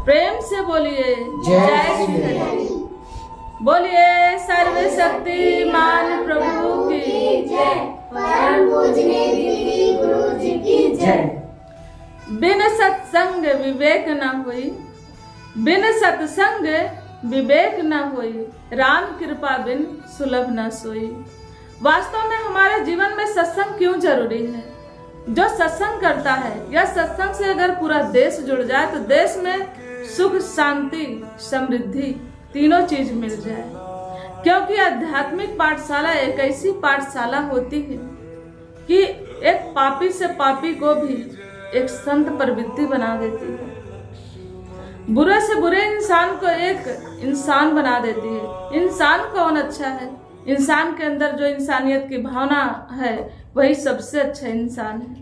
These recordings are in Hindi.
प्रेम से बोलिए जय श्री हरि। बोलिए सर्वशक्तिमान प्रभु की जय। परम पूजनीय दीदी गुरु जी की जय। बिन सत्संग विवेक न होई, बिन सत्संग विवेक न होई, राम कृपा बिन सुलभ न सोई। वास्तव में हमारे जीवन में सत्संग क्यों जरूरी है? जो सत्संग करता है या सत्संग से अगर पूरा देश जुड़ जाए तो देश में सुख, शांति, समृद्धि तीनों चीज मिल जाए। क्योंकि आध्यात्मिक पाठशाला एक ऐसी पाठशाला होती है कि एक पापी से पापी को भी एक संत प्रवृत्ति बना देती है। बुरे से बुरे इंसान को एक इंसान बना देती है। इंसान कौन अच्छा है? इंसान के अंदर जो इंसानियत की भावना है वही सबसे अच्छा इंसान है।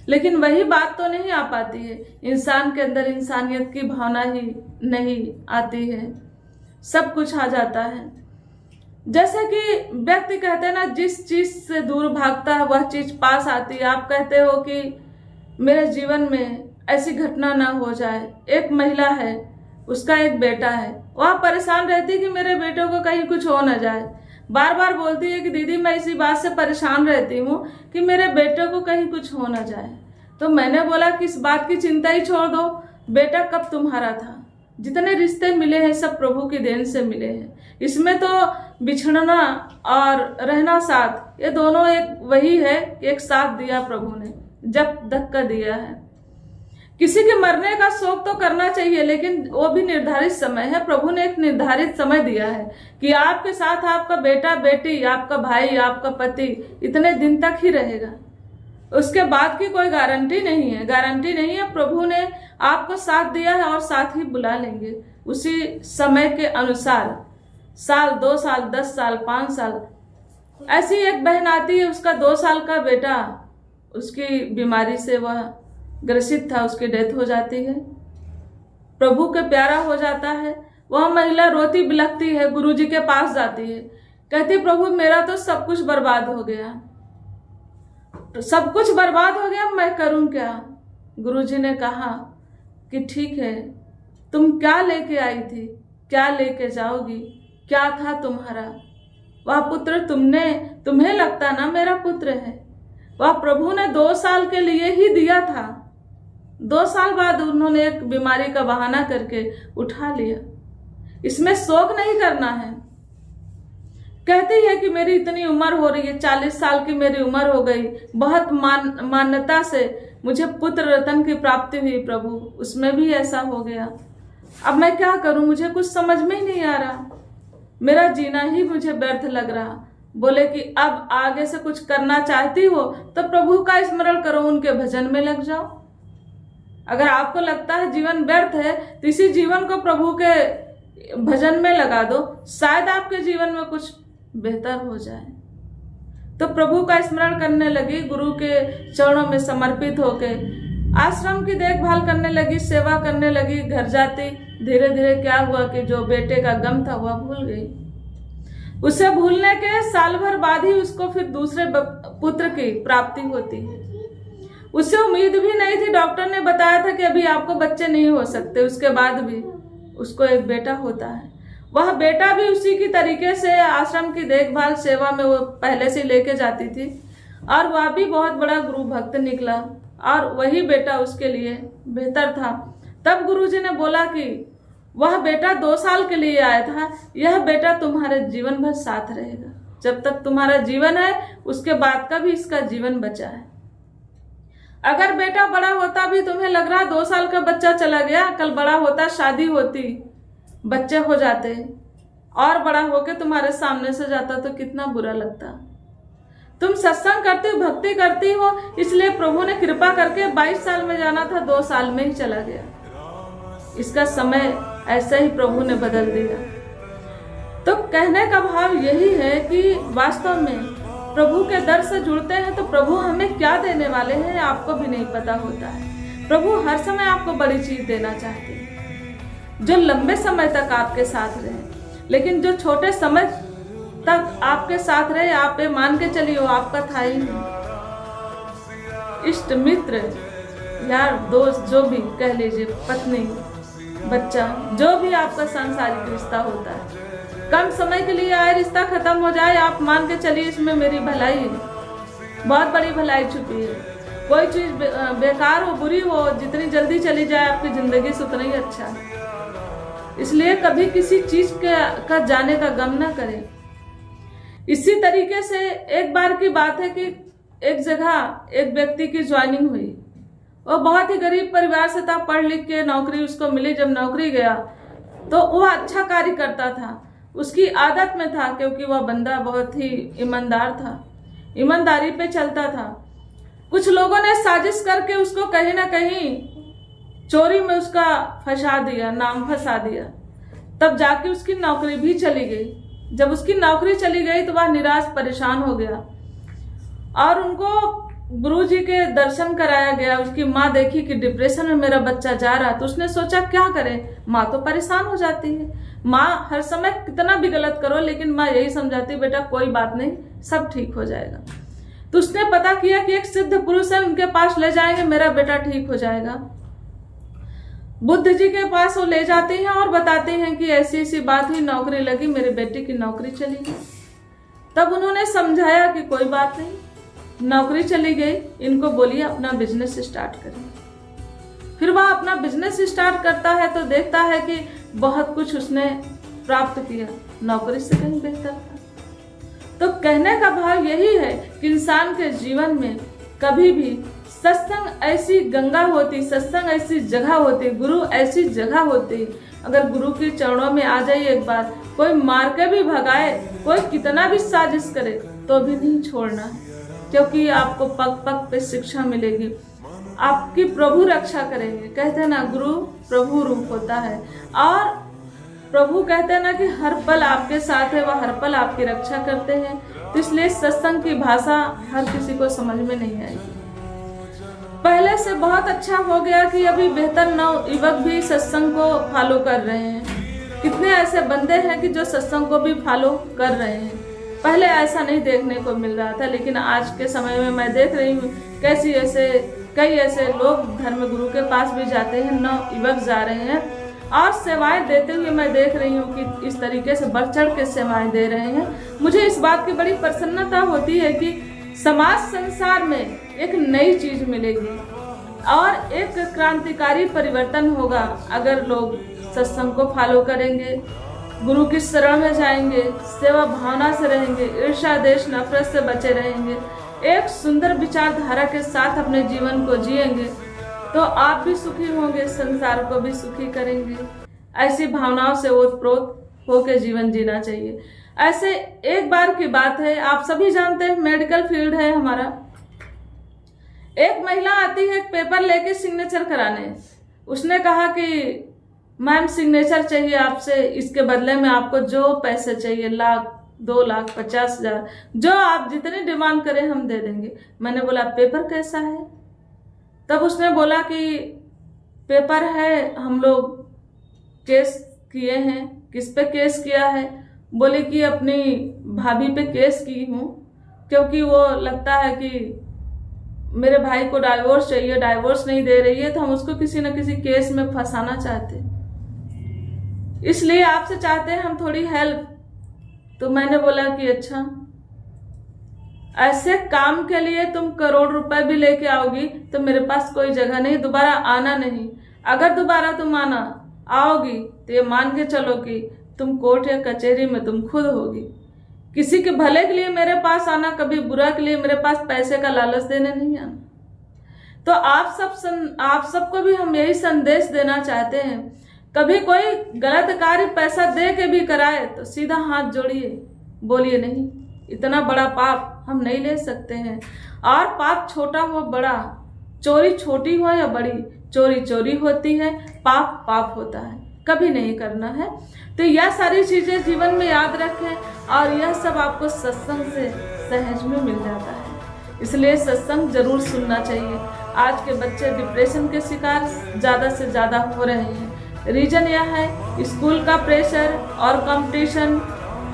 लेकिन वही बात तो नहीं आ पाती है। इंसान के अंदर इंसानियत की भावना ही नहीं आती है, सब कुछ आ जाता है। जैसे कि व्यक्ति कहते हैं ना, जिस चीज से दूर भागता है वह चीज पास आती है। आप कहते हो कि मेरे जीवन में ऐसी घटना ना हो जाए। एक महिला है, उसका एक बेटा है, वह परेशान रहती है कि मेरे बेटे को कहीं कुछ हो ना जाए। बार बार बोलती है कि दीदी मैं इसी बात से परेशान रहती हूँ कि मेरे बेटे को कहीं कुछ हो ना जाए। तो मैंने बोला कि इस बात की चिंता ही छोड़ दो, बेटा कब तुम्हारा था? जितने रिश्ते मिले हैं सब प्रभु की देन से मिले हैं। इसमें तो बिछड़ना और रहना साथ, ये दोनों एक वही है। एक साथ दिया प्रभु ने, जब धक्का दिया है। किसी के मरने का शोक तो करना चाहिए, लेकिन वो भी निर्धारित समय है। प्रभु ने एक निर्धारित समय दिया है कि आपके साथ आपका बेटा बेटी, आपका भाई, आपका पति इतने दिन तक ही रहेगा। उसके बाद की कोई गारंटी नहीं है, गारंटी नहीं है। प्रभु ने आपको साथ दिया है और साथ ही बुला लेंगे उसी समय के अनुसार। साल, 2 साल, 10 साल, 5 साल। ऐसी एक बहन आती है, उसका 2 साल का बेटा उसकी बीमारी से वह ग्रसित था, उसकी डेथ हो जाती है। प्रभु के प्यारा हो जाता है। वह महिला रोती बिलखती है, गुरुजी के पास जाती है, कहती प्रभु मेरा तो सब कुछ बर्बाद हो गया, सब कुछ बर्बाद हो गया, मैं करूं क्या? गुरुजी ने कहा कि ठीक है, तुम क्या लेके आई थी, क्या लेके जाओगी, क्या था तुम्हारा? वह पुत्र तुम्हें लगता ना मेरा पुत्र है। वह प्रभु ने 2 साल के लिए ही दिया था। 2 साल बाद उन्होंने एक बीमारी का बहाना करके उठा लिया। इसमें शोक नहीं करना है। कहती है कि मेरी इतनी उम्र हो रही है, 40 साल की मेरी उम्र हो गई, बहुत मान्यता से मुझे पुत्र रत्न की प्राप्ति हुई प्रभु, उसमें भी ऐसा हो गया। अब मैं क्या करूं? मुझे कुछ समझ में ही नहीं आ रहा, मेरा जीना ही मुझे व्यर्थ लग रहा। बोले कि अब आगे से कुछ करना चाहती हो तो प्रभु का स्मरण करो, उनके भजन में लग जाओ। अगर आपको लगता है जीवन व्यर्थ है तो इसी जीवन को प्रभु के भजन में लगा दो, शायद आपके जीवन में कुछ बेहतर हो जाए। तो प्रभु का स्मरण करने लगी, गुरु के चरणों में समर्पित होकर आश्रम की देखभाल करने लगी, सेवा करने लगी। घर जाती धीरे धीरे क्या हुआ कि जो बेटे का गम था वह भूल गई। उसे भूलने के साल भर बाद ही उसको फिर दूसरे पुत्र की प्राप्ति होती है। उसे उम्मीद भी नहीं थी, डॉक्टर ने बताया था कि अभी आपको बच्चे नहीं हो सकते, उसके बाद भी उसको एक बेटा होता है। वह बेटा भी उसी की तरीके से आश्रम की देखभाल सेवा में वो पहले से लेके जाती थी और वह भी बहुत बड़ा गुरु भक्त निकला और वही बेटा उसके लिए बेहतर था। तब गुरुजी ने बोला कि वह बेटा 2 साल के लिए आया था, यह बेटा तुम्हारे जीवन भर साथ रहेगा। जब तक तुम्हारा जीवन है उसके बाद का भी इसका जीवन बचा है। अगर बेटा बड़ा होता भी, तुम्हें लग रहा 2 साल का बच्चा चला गया, कल बड़ा होता, शादी होती, बच्चे हो जाते और बड़ा होके तुम्हारे सामने से जाता तो कितना बुरा लगता। तुम सत्संग करती हो, भक्ति करती हो, इसलिए प्रभु ने कृपा करके 22 साल में जाना था, 2 साल में ही चला गया। इसका समय ऐसा ही प्रभु ने बदल दिया। तो कहने का भाव यही है कि वास्तव में प्रभु के दर से जुड़ते हैं तो प्रभु हमें क्या देने वाले हैं आपको भी नहीं पता होता है। प्रभु हर समय आपको बड़ी चीज देना चाहते हैं जो लंबे समय तक आपके साथ रहे। लेकिन जो छोटे समय तक आपके साथ रहे, आप ये मान के चलिए वो आपका था ही नहीं। इष्ट मित्र यार दोस्त, जो भी कह लीजिए, पत्नी, बच्चा, जो भी आपका सांसारिक रिश्ता होता है, कम समय के लिए आए रिश्ता खत्म हो जाए, आप मान के चलिए इसमें मेरी भलाई है, बहुत बड़ी भलाई छुपी है। कोई चीज़ बेकार हो, बुरी हो, जितनी जल्दी चली जाए आपकी ज़िंदगी से उतना ही अच्छा है। इसलिए कभी किसी चीज़ का जाने का गम ना करें। इसी तरीके से एक बार की बात है कि एक जगह एक व्यक्ति की ज्वाइनिंग हुई। वो बहुत ही गरीब परिवार से था, पढ़ लिख के नौकरी उसको मिली। जब नौकरी गया तो वह अच्छा कार्य करता था, उसकी आदत में था, क्योंकि वह बंदा बहुत ही ईमानदार था, ईमानदारी पे चलता था। कुछ लोगों ने साजिश करके उसको कहीं ना कहीं चोरी में उसका फंसा दिया, नाम फंसा दिया। तब जाके उसकी नौकरी भी चली गई। जब उसकी नौकरी चली गई तो वह निराश परेशान हो गया और उनको गुरुजी के दर्शन कराया गया। उसकी माँ देखी कि डिप्रेशन में मेरा बच्चा जा रहा, तो उसने सोचा क्या करे, माँ तो परेशान हो जाती है। माँ हर समय कितना भी गलत करो, लेकिन माँ यही समझाती बेटा कोई बात नहीं, सब ठीक हो जाएगा। तो उसने पता किया कि एक सिद्ध पुरुष है, उनके पास ले जाएंगे, मेरा बेटा ठीक हो जाएगा। बुद्ध जी के पास वो ले जाते हैं और बताते हैं कि ऐसी ऐसी बात हुई, नौकरी लगी, मेरे बेटे की नौकरी चली गई। तब उन्होंने समझाया कि कोई बात नहीं, नौकरी चली गई, इनको बोलिए अपना बिजनेस स्टार्ट करें। फिर वह अपना बिजनेस स्टार्ट करता है तो देखता है कि बहुत कुछ उसने प्राप्त किया, नौकरी से कहीं बेहतर था। तो कहने का भाव यही है कि इंसान के जीवन में कभी भी सत्संग ऐसी गंगा होती, सत्संग ऐसी जगह होती, गुरु ऐसी जगह होती, अगर गुरु के चरणों में आ जाइए एक बार, कोई मार के भी भगाए, कोई कितना भी साजिश करे तो भी नहीं छोड़ना है, क्योंकि आपको पग पग पे शिक्षा मिलेगी, आपकी प्रभु रक्षा करेंगे। कहते हैं ना, गुरु प्रभु रूप होता है, और प्रभु कहते हैं ना कि हर पल आपके साथ है, वह हर पल आपकी रक्षा करते हैं। तो इसलिए सत्संग की भाषा हर किसी को समझ में नहीं आएगी। पहले से बहुत अच्छा हो गया कि अभी बेहतर नव युवक भी सत्संग को फॉलो कर रहे हैं। कितने ऐसे बंदे हैं कि जो सत्संग को भी फॉलो कर रहे हैं। पहले ऐसा नहीं देखने को मिल रहा था, लेकिन आज के समय में मैं देख रही हूँ कई ऐसे लोग धर्म गुरु के पास भी जाते हैं, नव युवक जा रहे हैं और सेवाएं देते हुए मैं देख रही हूँ कि इस तरीके से बढ़ चढ़ के सेवाएं दे रहे हैं। मुझे इस बात की बड़ी प्रसन्नता होती है कि समाज संसार में एक नई चीज मिलेगी और एक क्रांतिकारी परिवर्तन होगा अगर लोग सत्संग को फॉलो करेंगे, गुरु की शरण में जाएंगे, सेवा भावना से रहेंगे, ईर्ष्या देश नफरत से बचे रहेंगे, एक सुंदर विचारधारा के साथ अपने जीवन को जिएंगे, तो आप भी सुखी होंगे, संसार को भी सुखी करेंगे। ऐसी भावनाओं से ओतप्रोत होकर जीवन जीना चाहिए। ऐसे एक बार की बात है, आप सभी जानते हैं मेडिकल फील्ड है हमारा। एक महिला आती है एक पेपर लेके सिग्नेचर कराने। उसने कहा कि मैम सिग्नेचर चाहिए आपसे, इसके बदले में आपको जो पैसे चाहिए, 1 लाख 2 लाख 50,000, जो आप जितनी डिमांड करें हम दे देंगे। मैंने बोला पेपर कैसा है? तब उसने बोला कि पेपर है, हम लोग केस किए हैं। किस पे केस किया है? बोले कि अपनी भाभी पे केस की हूँ, क्योंकि वो लगता है कि मेरे भाई को डाइवोर्स चाहिए, डाइवोर्स नहीं दे रही है, तो हम उसको किसी न किसी केस में फंसाना चाहते हैं, इसलिए आपसे चाहते हैं हम थोड़ी हेल्प। तो मैंने बोला कि अच्छा, ऐसे काम के लिए तुम करोड़ रुपए भी लेके आओगी तो मेरे पास कोई जगह नहीं, दोबारा आना नहीं। अगर दोबारा तुम आओगी तो ये मान के चलो कि तुम कोर्ट या कचहरी में तुम खुद होगी। किसी के भले के लिए मेरे पास आना, कभी बुरा के लिए मेरे पास पैसे का लालच देने नहीं आना। तो आप सबको भी हम यही संदेश देना चाहते हैं, कभी कोई गलत कार्य पैसा दे के भी कराए तो सीधा हाथ जोड़िए, बोलिए नहीं, इतना बड़ा पाप हम नहीं ले सकते हैं। और पाप छोटा हो बड़ा, चोरी छोटी हो या बड़ी, चोरी चोरी होती है, पाप पाप होता है, कभी नहीं करना है। तो यह सारी चीजें जीवन में याद रखें, और यह सब आपको सत्संग से सहज में मिल जाता है। इसलिए सत्संग जरूर सुनना चाहिए। आज के बच्चे डिप्रेशन के शिकार ज्यादा से ज्यादा हो रहे हैं। रीजन यह है स्कूल का प्रेशर और कंपटीशन,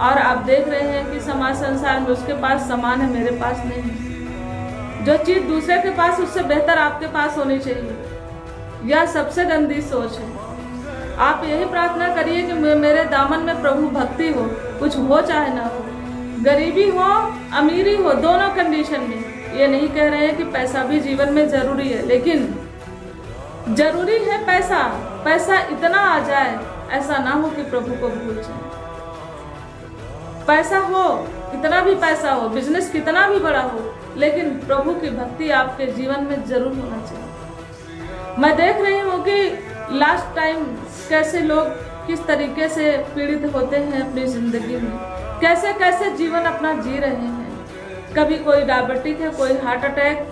और आप देख रहे हैं कि समाज संसार में उसके पास सामान है, मेरे पास नहीं है। जो चीज दूसरे के पास उससे बेहतर आपके पास होनी चाहिए। यह सबसे गंदी सोच है। आप यही प्रार्थना करिए कि मेरे दामन में प्रभु भक्ति हो, कुछ हो चाहे ना हो, गरीबी हो अमीरी हो, दोनों कंडीशन में। ये नहीं कह रहे हैं कि पैसा भी जीवन में जरूरी है, लेकिन जरूरी है पैसा, पैसा इतना आ जाए ऐसा ना हो कि प्रभु को भूल जाए। पैसा हो, कितना भी पैसा हो, बिजनेस कितना भी बड़ा हो, लेकिन प्रभु की भक्ति आपके जीवन में जरूर होना चाहिए। मैं देख रही हूँ कि लास्ट टाइम कैसे लोग किस तरीके से पीड़ित होते हैं अपनी जिंदगी में, कैसे कैसे जीवन अपना जी रहे हैं। कभी कोई डायबिटिक है, कोई हार्ट अटैक,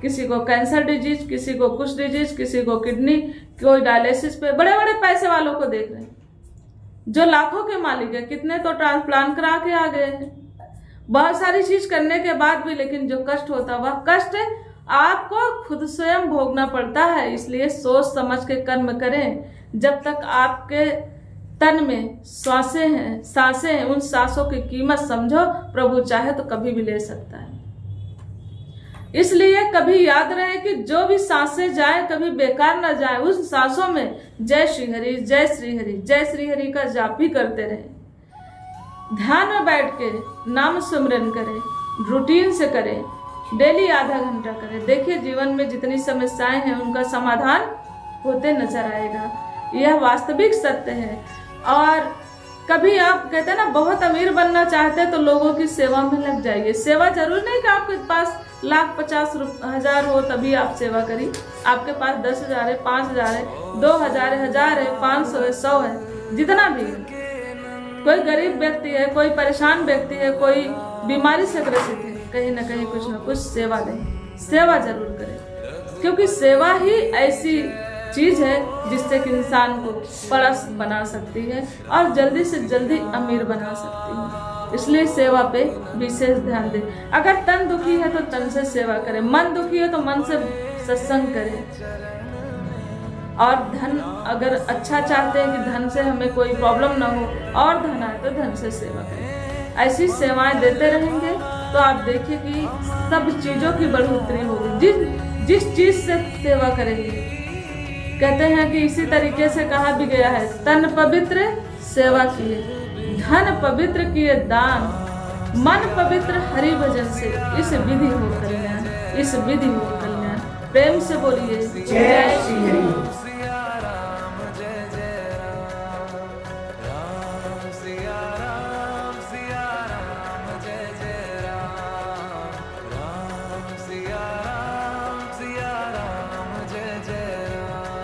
किसी को कैंसर डिजीज, किसी को कुछ डिजीज, किसी को किडनी, कोई डायलिसिस पे। बड़े बड़े पैसे वालों को देख रहे हैं जो लाखों के मालिक है, कितने तो ट्रांसप्लांट करा के आ गए हैं, बहुत सारी चीज करने के बाद भी, लेकिन जो कष्ट होता है वह कष्ट आपको खुद स्वयं भोगना पड़ता है। इसलिए सोच समझ के कर्म करें। जब तक आपके तन में सांसें हैं, उन सांसों की कीमत समझो। प्रभु चाहे तो कभी भी ले सकता है। इसलिए कभी याद रहे कि जो भी सांसें जाए कभी बेकार न जाए। उन सांसों में जय श्री हरि, जय श्री हरि, जय श्री हरि का जाप भी करते रहे। ध्यान में बैठ के नाम सुमिरन करें, रूटीन से करें, डेली आधा घंटा करें। देखिए जीवन में जितनी समस्याएं हैं उनका समाधान होते नजर आएगा। यह वास्तविक सत्य है। और कभी आप कहते हैं ना बहुत अमीर बनना चाहते हैं तो लोगों की सेवा में लग जाइए। सेवा जरूरी नहीं कि आपके पास 1,50,000 हो तभी आप सेवा करिए। आपके पास 10,000 है, 5,000 है, 2,000 है, 1,000 है, 500 है, 100 है, जितना भी है। कोई गरीब व्यक्ति है, कोई परेशान व्यक्ति है, कोई बीमारी से ग्रसित है, कहीं ना कहीं कुछ ना कुछ सेवा दें, सेवा जरूर करें। क्योंकि सेवा ही ऐसी चीज है जिससे कि इंसान को परस बना सकती है और जल्दी से जल्दी अमीर बना सकती है। इसलिए सेवा पे विशेष ध्यान दें। अगर तन दुखी है तो तन से सेवा करें, मन दुखी है तो मन से सत्संग करें। और धन अगर अच्छा चाहते हैं कि धन से हमें कोई प्रॉब्लम ना हो और धन आए तो धन से सेवा करें। ऐसी सेवाएं देते रहेंगे तो आप देखिए कि सब चीजों की बढ़ोतरी होगी। जिस चीज से सेवा करेंगे, कहते हैं कि इसी तरीके से कहा भी गया है, तन पवित्र सेवा किए, धन पवित्र किए दान, मन पवित्र हरि भजन से, इस विधि हो कल्याण, इस विधि हो कल्याण। प्रेम से बोलिए जय श्री हरि।